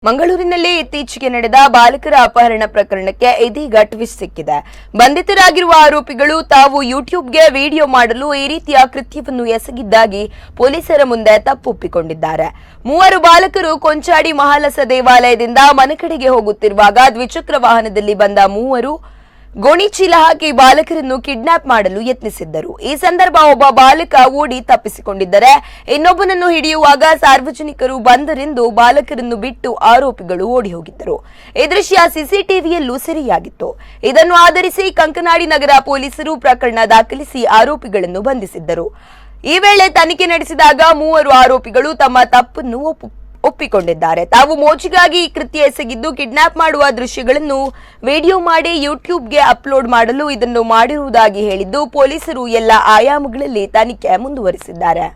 ಮಂಗಳೂರಿನಲ್ಲಿ ಇತ್ತೀಚೆಗೆ ನಡೆದ ಬಾಲಕರ ಅಪಹರಣ ಪ್ರಕರಣಕ್ಕೆ ಇದೀಗ ಟ್ವಿಸ್ಟ್ ಸಿಕ್ಕಿದೆ. ಬಂಧಿತರಾಗಿರುವ ಆರೋಪಿಗಳು ತಾವು ಯೂಟ್ಯೂಬ್ಗೆ ವಿಡಿಯೋ ಮಾಡಲು ಈ ರೀತಿಯ ಕೃತ್ಯವನ್ನು ಎಸಗಿದ್ದಾಗಿ ಪೊಲೀಸರ ಮುಂದೆ ತಪ್ಪೊಪ್ಪಿಕೊಂಡಿದ್ದಾರೆ. ಮೂವರು ಬಾಲಕರು ಕೊಂಚಾಡಿ ಮಹಾಲಸ ದೇವಾಲಯದಿಂದ ಮನೆ ಕಡೆಗೆ ಹೋಗುತ್ತಿರುವಾಗ ದ್ವಿಚಕ್ರ ವಾಹನದಲ್ಲಿ ಬಂದ ಮೂವರು ಗೋಣಿಚೀಲ ಹಾಕಿ ಬಾಲಕರನ್ನು ಕಿಡ್ನಾಪ್ ಮಾಡಲು ಯತ್ನಿಸಿದ್ದರು. ಈ ಸಂದರ್ಭ ಒಬ್ಬ ಬಾಲಕ ಓಡಿ ತಪ್ಪಿಸಿಕೊಂಡಿದ್ದರೆ ಇನ್ನೊಬ್ಬನನ್ನು ಹಿಡಿಯುವಾಗ ಸಾರ್ವಜನಿಕರು ಬಂದರೆಂದು ಬಾಲಕರನ್ನು ಬಿಟ್ಟು ಆರೋಪಿಗಳು ಓಡಿ ಹೋಗಿದ್ದರು. ಈ ದೃಶ್ಯ ಸಿಸಿಟಿವಿಯಲ್ಲೂ ಸೆರೆಯಾಗಿತ್ತು. ಇದನ್ನು ಆಧರಿಸಿ ಕಂಕನಾಡಿ ನಗರ ಪೊಲೀಸರು ಪ್ರಕರಣ ದಾಖಲಿಸಿ ಆರೋಪಿಗಳನ್ನು ಬಂಧಿಸಿದ್ದರು. ಈ ವೇಳೆ ತನಿಖೆ ನಡೆಸಿದಾಗ ಮೂವರು ಆರೋಪಿಗಳು ತಮ್ಮ ತಪ್ಪನ್ನು ಒಪ್ಪಿಕೊಂಡಿದ್ದಾರೆ. ತಾವು ಮೋಜಿಗಾಗಿ ಕೃತ್ಯ ಎಸಗಿದ್ದು ಕಿಡ್ನಾಪ್ ಮಾಡುವ ದೃಶ್ಯಗಳನ್ನು ವಿಡಿಯೋ ಮಾಡಿ ಯೂಟ್ಯೂಬ್ಗೆ ಅಪ್ಲೋಡ್ ಮಾಡಲು ಇದನ್ನು ಮಾಡಿರುವುದಾಗಿ ಹೇಳಿದ್ದು ಪೊಲೀಸರು ಎಲ್ಲ ಆಯಾಮಗಳಲ್ಲಿ ತನಿಖೆ ಮುಂದುವರಿಸಿದ್ದಾರೆ.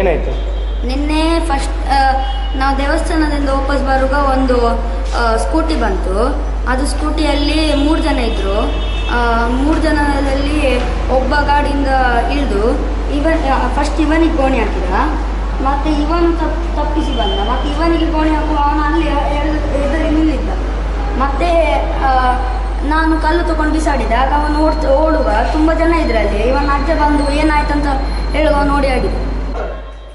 ಏನಾಯ್ತು? ನಿನ್ನೆ ಫಸ್ಟ್ ನಾವು ದೇವಸ್ಥಾನದಿಂದ ವಾಪಸ್ ಬರುವಾಗ ಒಂದು ಸ್ಕೂಟಿ ಬಂತು. ಅದು ಸ್ಕೂಟಿಯಲ್ಲಿ 3 ಜನ ಇದ್ದರು. 3 ಜನದಲ್ಲಿ ಒಬ್ಬ ಗಾಡಿಯಿಂದ ಇಳಿದು ಇವನಿಗೆ ಗೋಣಿ ಹಾಕಿದ. ಮತ್ತು ಇವನು ತಪ್ಪಿಸಿ ಬಂದ. ಮತ್ತು ಇವನಿಗೆ ಗೋಣಿ ಹಾಕುವ ಅವನು ಅಲ್ಲಿ ಎದುರು ನಿಲ್ಲಿದ್ದ. ಮತ್ತು ನಾನು ಕಲ್ಲು ತೊಗೊಂಡು ಬಿಸಾಡಿದೆ. ಆಗ ಅವನು ಓಡುವ ತುಂಬ ಜನ ಇದ್ರಲ್ಲಿ. ಇವನ ಅಜ್ಜ ಬಂದು ಏನಾಯ್ತಂತ ಹೇಳುವ ನೋಡಿ ಆಗಿದೆ.